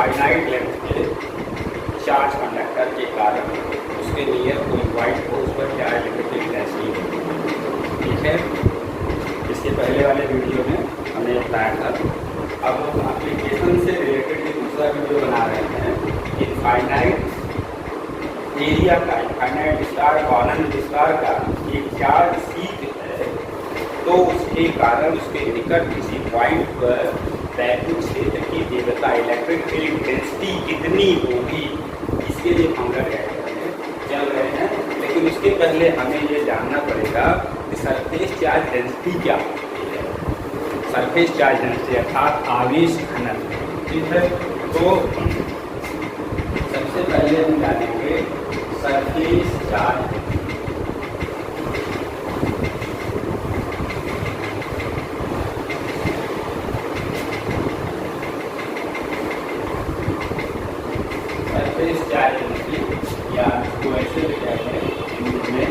Finite length के charge conductor के कारण उसके नियर कोई पॉइंट हो उस पर क्या इलेक्ट्रिक इंटेंसिटी होगी। ठीक है, इसके पहले वाले वीडियो में हमने बताया था। अब हम एप्लीकेशन से रिलेटेड एक दूसरा वीडियो बना रहे हैं। इनफाइनाइट एरिया का, इनफाइनाइट स्टार कॉर्नर स्टार का एक चार्ज सीख है, तो उसके कारण उसके निकट किसी पॉइंट पर वैक्यूम क्षेत्र की तीव्रता इलेक्ट्रिक फील्ड डेंसिटी कितनी होगी, इसके लिए हम लोग चल रहे हैं। लेकिन उसके पहले हमें ये जानना पड़ेगा कि सरफेस चार्ज डेंसिटी क्या होती है। सरफेस चार्ज डेंसिटी अर्थात आवेश घनत्व। ठीक है, तो सबसे पहले हम जानेंगे surface charge. Surface charge density या इसको ऐसे कहते हैं इंग्लिश में,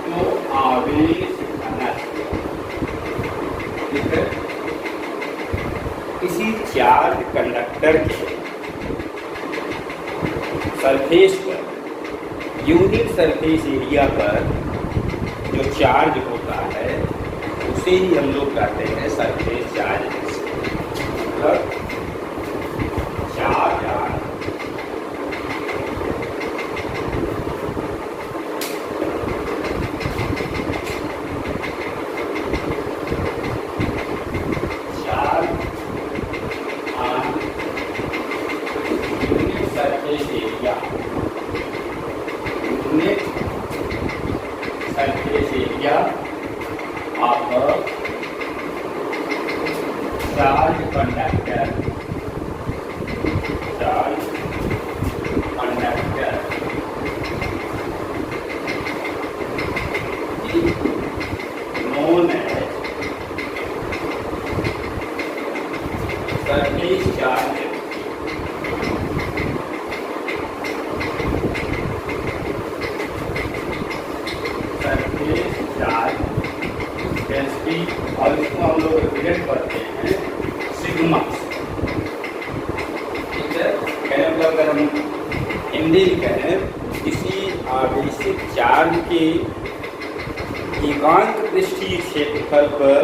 तो आवेश घनत्व। ठीक है, किसी चार्ज कंडक्टर के surface per unit surface area पर जो चार्ज होता है उसे ही हम लोग कहते हैं सरफेस चार्ज। मतलब charge surface area, unit surface area of charge conductor, charge conductor known as surface charge. और इसको हम लोग रिप्रेजेंट करते हैं सिग्मा। ठीक है, कहने मतलब अगर हम हिंदी में कहें किसी आवेशित चार्ज के एकांक पृष्ठीय क्षेत्रफल पर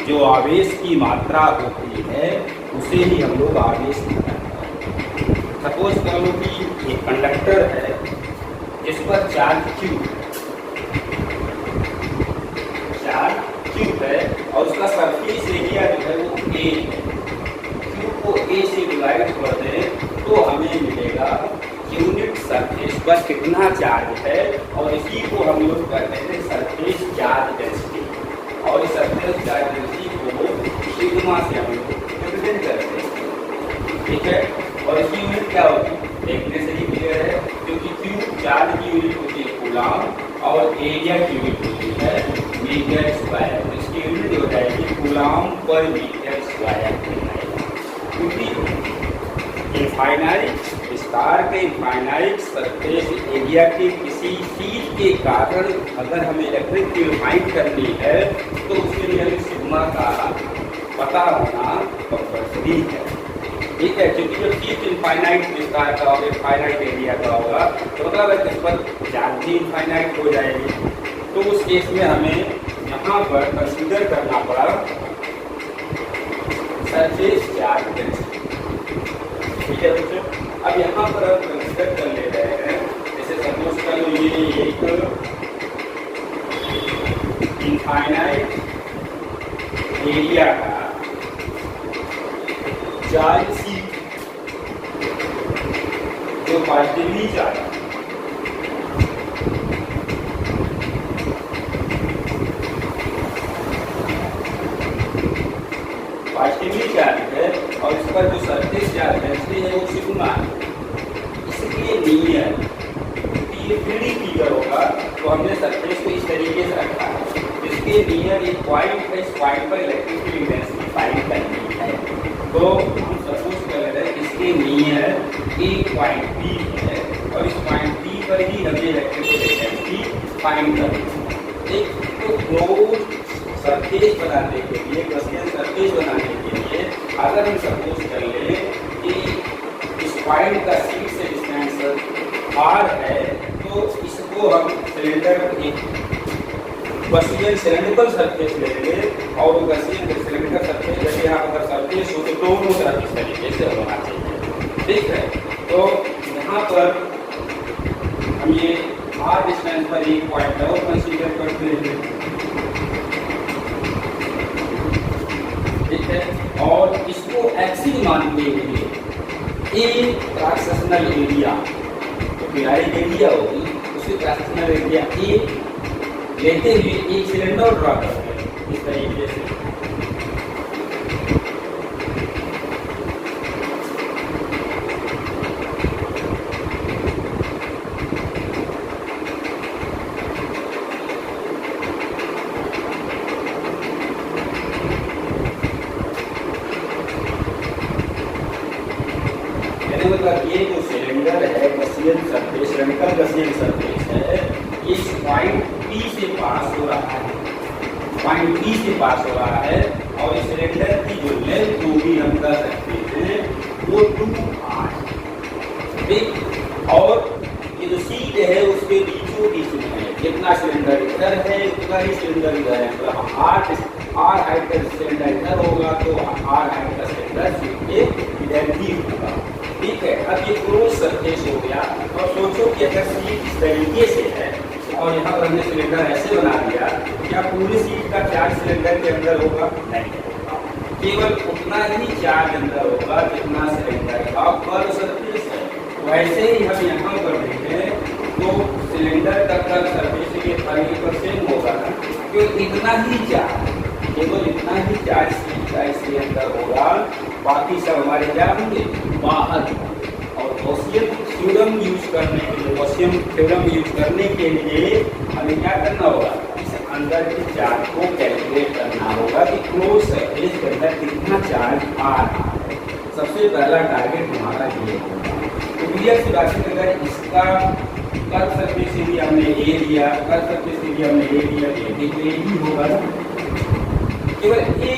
जो आवेश की मात्रा होती है उसे ही हम लोग आवेश कहते हैं। सपोज करो कि एक कंडक्टर है जिस पर चार्ज क्यू है और उसका सरफेस एरिया जो है वो ए है। क्यू को ए से डिवाइड कर दें तो हमें मिलेगा यूनिट सरफेस पर कितना चार्ज है, और इसी को हम लोग कहते हैं सरफेस चार्ज डेंसिटी। और इस सरफेस चार्ज डेंसिटी को सिग्मा से हम लोग रिप्रेजेंट करते हैं। ठीक है, और इसकी यूनिट क्या होगी देखने से ही क्लियर है, क्योंकि क्यू चार्ज की यूनिट होती है कूलम और एरिया की यूनिट होती है मीटर स्क्वायर। इसकी यूनिट हो जाएगी कूलम पर मीटर स्क्वायर। क्योंकि इनफाइनाइट स्टार के इनफाइनाइट सरफेस एरिया के किसी चीज के कारण अगर हमें इलेक्ट्रिक फील्ड फाइंड करनी है तो उसके लिए हमें सिग्मा का पता होना कंपल्सरी है। ठीक है, क्योंकि जो चीज इनफाइनाइट स्टार का होगा, इनफाइनाइट एरिया का होगा, तो मतलब है इस पर चार्ज भी इनफाइनाइट हो जाएगी। तो उस केस में हमें यहाँ पर कंसीडर करना पड़ा सरफेस चार्ज डेंसिटी। ठीक है बच्चों, अब यहाँ पर हम कंसीडर कर ले रहे हैं, जैसे सपोज कर लो ये एक इनफाइनाइट एरिया का चार्ज सी जो पॉजिटिवली चार्ज है और इस पर जो सरफेस चार्ज डेंसिटी है वो सिग्मा है। इसलिए नियर ये 3D फिगर होगा तो हमने सरफेस को इस तरीके से रखा है। इसके नियर एक पॉइंट है, इस पॉइंट पर इलेक्ट्रिक फील्ड इंटेंसिटी फाइंड करनी है। तो हम सपोज कर रहे हैं इसके नियर एक पॉइंट P है और इस पॉइंट P पर ही हमें इलेक्ट्रिक फील्ड इंटेंसिटी फाइंड करनी है। एक तो क्लोज सरफेस बनाने के लिए, क्वेश्चन सरफेस बनाने के लिए अगर हम सपोज कर लें कि इस फाइंड द शीट से डिस्टेंस आर है, तो इसको हम सिलेंडर एक गॉसियन सिलेंड्रिकल सरफेस लेंगे और गॉसियन सिलेंड्रिकल सरफेस जैसे यहाँ पर सरफेस हो तो दोनों तरफ इस तरीके से होना चाहिए, ठीक है। तो यहाँ पर हम ये आर डिस्टेंस पर एक पॉइंट और कंसीडर करते हैं, ठीक है। और इसको एक्सी मानते हुए ए क्रॉस सेक्शनल एरिया, तो पिराई एरिया होगी उसकी क्रॉस सेक्शनल एरिया ए लेते हुए एक सिलेंडर ड्रा करते हैं इस तरीके से। मतलब ये जो सिलेंडर है Gaussian surface, cylindrical Gaussian surface है, ये इस पॉइंट P से पास हो रहा है, पॉइंट P से पास हो रहा है और इस सिलेंडर की जो लेंथ होगी हम कह सकते हैं वो 2r, ठीक। और ये जो सीट है उसके बीचों बीच में है, जितना सिलेंडर इधर है उतना ही सिलेंडर इधर है, मतलब आर हाइट का सिलेंडर इधर होगा तो आर हाइट का सिलेंडर सीट के इधर भी होगा, ठीक है। अब ये क्लोज सरफेस हो गया और सोचो कि अगर सीट इस तरीके से है और यहाँ पर हमने सिलेंडर ऐसे बना दिया, क्या पूरी सीट का चार्ज सिलेंडर के अंदर होगा? नहीं होगा, केवल उतना ही चार्ज अंदर होगा जितना सिलेंडर का पर सरफेस है। वैसे ही हम यहाँ पर देखें तो सिलेंडर का कर्व सरफेस के पर सेम होगा ना, क्योंकि इतना ही चार्ज, केवल इतना ही चार्ज सीट का इसके अंदर होगा, बाकी सब हमारे क्या होंगे? बाहर। और गॉसियन थ्योरम यूज करने के लिए, गॉसियन थ्योरम यूज करने के लिए हमें क्या करना होगा? इस अंदर के चार्ज को कैलकुलेट करना होगा कि क्लोज सरफेस के अंदर कितना चार्ज आ रहा है। सबसे पहला टारगेट हमारा ये होगा। तो क्लियर सी बात है, अगर इसका कर्व सरफेस एरिया हमने ए लिया, कर्व सरफेस एरिया हमने ए लिया, ए ही होगा ना, केवल ए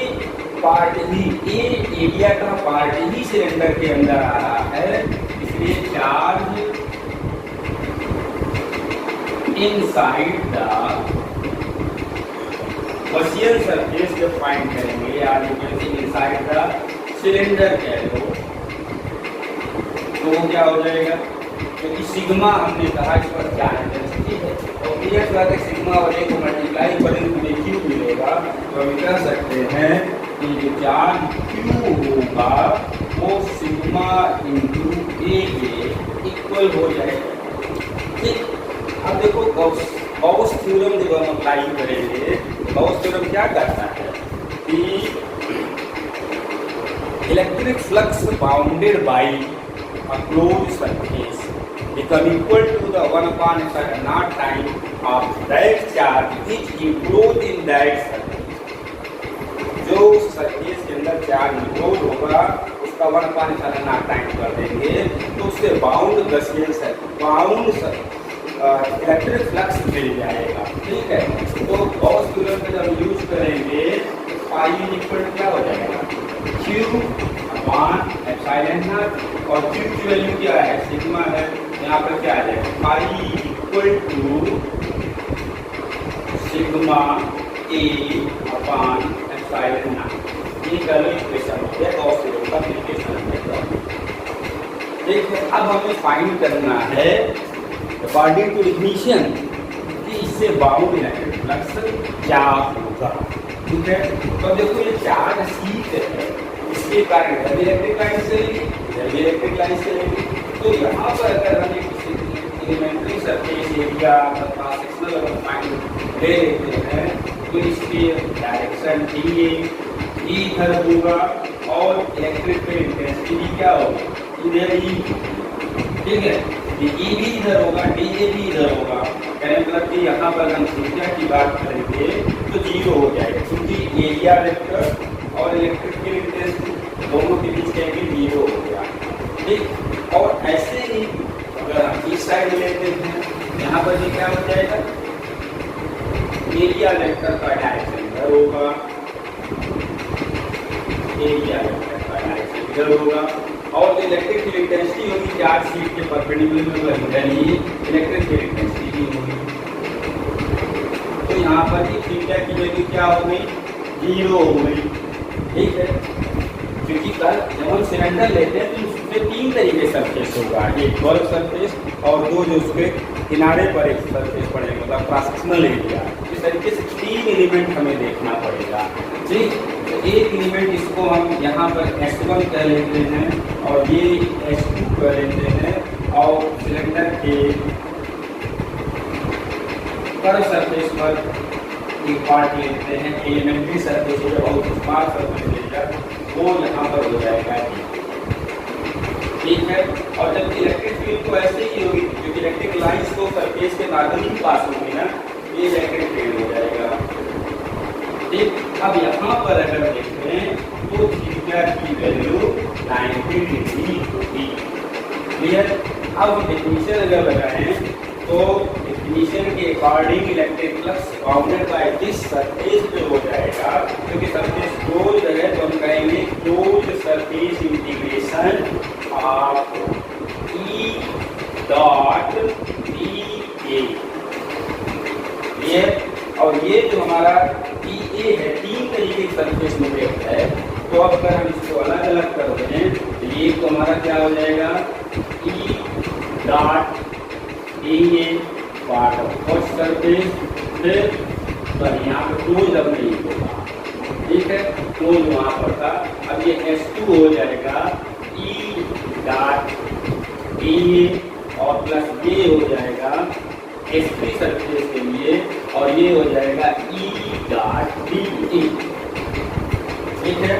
पार्ट ही, ए एरिया का पार्ट ही सिलेंडर के अंदर आ रहा है, इसलिए charge inside the Gaussian surface जब फाइंड करेंगे, यानी कि इनसाइड द सिलेंडर कह लो, तो क्या हो जाएगा? क्योंकि सिग्मा हमने कहा इस पर चार्ज डेंसिटी है और क्लियर बात है, सिग्मा और ए को मल्टीप्लाई करें तो हमें क्यू मिलेगा, तो हम कह सकते हैं कि जो चार्ज क्यू होगा वो सिग्मा इंटू ए के इक्वल हो जाएगा, ठीक। अब देखो गॉस थ्योरम जब हम अप्लाई करेंगे, गॉस थ्योरम क्या कहता है कि electric flux bounded by a closed surface become equal to the 1 upon epsilon naught time of that charge which enclosed in that surface। जो सरफेस के अंदर चार्ज इनक्लोज होगा उसका 1 upon epsilon naught टाइम कर देंगे तो उससे bound Gaussian bound electric flux मिल जाएगा, ठीक है। तो गॉस थ्योरम का जब यूज करेंगे तो पाई इक्वल क्या हो जाएगा? Q अपॉन एप्सिलॉन नॉट, और Q की वैल्यू क्या है? सिग्मा है, यहाँ पर क्या आ जाएगा? Pi equal to sigma A upon epsilon naught. ये करो इक्वेशन है गॉस थ्योरम का एप्लीकेशन है, ठीक है। अब हमें फाइंड करना है अकॉर्डिंग टू डेफिनिशन कि इससे बाउंड इलेक्ट्रिक फ्लक्स क्या होगा, ठीक है। तो देखो ये चार्ज सीट है, इसके कारण इधर इलेक्ट्रिक लाइन चलेगी, इधर भी इलेक्ट्रिक लाइन चलेगी, तो यहाँ पर अगर हम एक एलिमेंट्री सरफेस एरिया तथा सेक्शनल अगर फाइंड ले लेते हैं तो इसकी डायरेक्शन ई इधर होगा और इलेक्ट्रिक फील्ड इंटेंसिटी क्या होगी? इधर ही, ठीक है। ये ई भी इधर होगा, डी ए भी इधर होगा, मतलब कि यहाँ पर हम थीटा की बात करेंगे तो जीरो हो जाएगा, क्योंकि एरिया वेक्टर और इलेक्ट्रिक फील्ड इंटेंसिटी दोनों के बीच का भी जीरो हो गया, ठीक। और ऐसे ही अगर हम इस साइड लेते हैं, यहाँ पर भी क्या हो जाएगा? एरिया वेक्टर का डायरेक्शन इधर होगा, एरिया वेक्टर का डायरेक्शन इधर होगा और जो इलेक्ट्रिक फील्ड इंटेंसिटी होगी चार्ज शीट के परपेंडिकुलर यानी इलेक्ट्रिक फील्ड इंटेंसिटी भी होगी। तो यहाँ पर भी थीटा की वैल्यू क्या हो गई, 0 हो गई। ठीक है, क्योंकि कल जब हम सिलेंडर लेते हैं तो उसमें 3 तरीके सरफेस होगा, एक कर्व सरफेस और 2 जो उसके किनारे पर एक सरफेस पड़ेगा, मतलब क्रॉस सेक्शनल एरिया। इस तरीके से 3 एलिमेंट हमें देखना पड़ेगा। ठीक, तो एक एलिमेंट इसको हम यहाँ पर S1 कह लेते हैं और ये S2 कह लेते हैं, और सिलेंडर के कर्व सरफेस पर एक पार्ट लेते हैं, एलिमेंट्री सरफेस है, बहुत स्मार्ट सरफेस एरिया, वो यहाँ पर हो जाएगा। ठीक है, और जब इलेक्ट्रिक फील्ड को ऐसे ही होगी, क्योंकि इलेक्ट्रिक लाइंस को सरफेस के माध्यम ही पास होगी ना, ये इलेक्ट्रिक फील्ड हो जाएगा। ठीक, अब यहाँ पर अगर देखें तो थीटा की वैल्यू 90 डिग्री होगी। क्लियर, अब हम डेफिनेशन अगर लगाएं तो डेफिनेशन के according electric flux bounded by this surface पे हो जाएगा, क्योंकि सरफेस क्लोज्ड है तो हम कहेंगे closed surface integration of E dot dA। ये और ये जो हमारा dA है 3 तरीके की सरफेस में व्यक्त है, तो अब अगर हम इसको अलग अलग कर दें तो ये तो हमारा क्या हो जाएगा, E dot dA part of first surface, फिर पर यहाँ पर क्लोज अब नहीं होगा। ठीक है, क्लोज वहाँ पर था, अब ये S2 हो जाएगा E डॉट dA और प्लस ये हो जाएगा S3 सरफेस के लिए, और ये हो जाएगा E डॉट dA। ठीक है,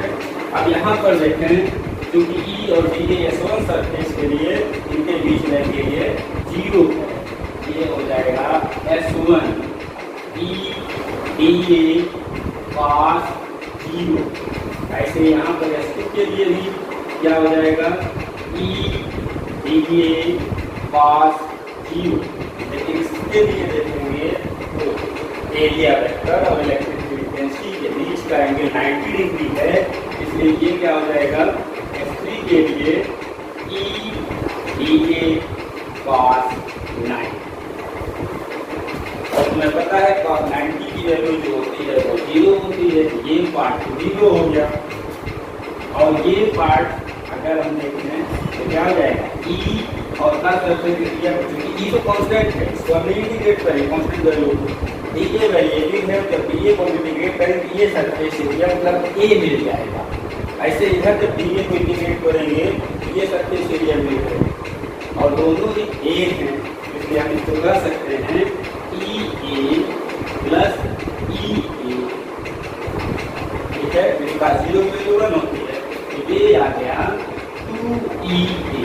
अब यहाँ पर देखें क्योंकि E और dA S1 सरफेस के लिए इनके बीच में के लिए 0 है, ये हो जाएगा S1 E dA cos 0। ऐसे यहाँ पर S2 के लिए भी क्या हो जाएगा, E dA cos 0। लेकिन इसके लिए देखेंगे तो एरिया वेक्टर और इलेक्ट्रिक फील्ड इंटेंसिटी के बीच का एंगल 90 डिग्री है, इसलिए ये क्या हो जाएगा, S3 के लिए E dA cos 9। और तुम्हें पता है cos 90 की वैल्यू जो होती है वो 0 होती है, ये पार्ट 0 हो गया। और ये पार्ट अगर हम देखें तो क्या हो जाएगा, E और का सरफेस एरिया, क्योंकि E तो कांस्टेंट है, इसको हम इंटीग्रेट करें कांस्टेंट वैल्यू, ये वेरिएबल है, जब ये को इंटीग्रेट करें तो ये सरफेस एरिया मतलब A मिल जाएगा। ऐसे इधर जब dA को इंटीग्रेट करेंगे तो ये सरफेस एरिया मिल जाएगा, और दोनों ही एक हैं, इसलिए हम इसको कह सकते हैं EA प्लस EA। ठीक है, इसका 0 वैल्यू 1 होती है, तो ये आ गया 2EA।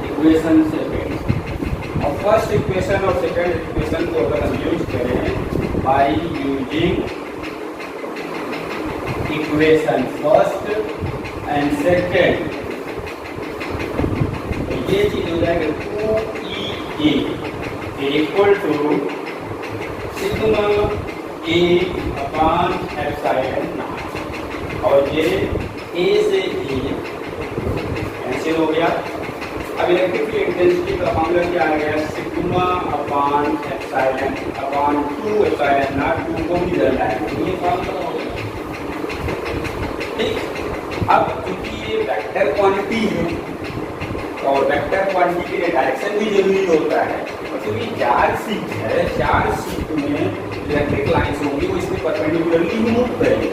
इक्वेशन सेकेंड, और फर्स्ट इक्वेशन और सेकेंड इक्वेशन को अगर हम यूज करें by using equation first and second, तो ये चीज हो जाएगा 2EA equal to sigma A upon epsilon naught, और ये A से A कैंसिल हो गया। अब इलेक्ट्रिक फील्ड इंटेंसिटी का फॉर्मूला क्या आ गया, sigma upon epsilon upon 2 epsilon naught, 2 को भी इधर लाएंगे, ये फॉर्मूला हो गया। ठीक, अब क्योंकि ये वेक्टर क्वांटिटी है और वेक्टर क्वांटिटी के लिए डायरेक्शन भी जरूरी होता है, और क्योंकि चार्ज शीट है, चार्ज शीट में इलेक्ट्रिक लाइन्स होंगी वो इसके परपेंडिकुलरली मूव करेंगे।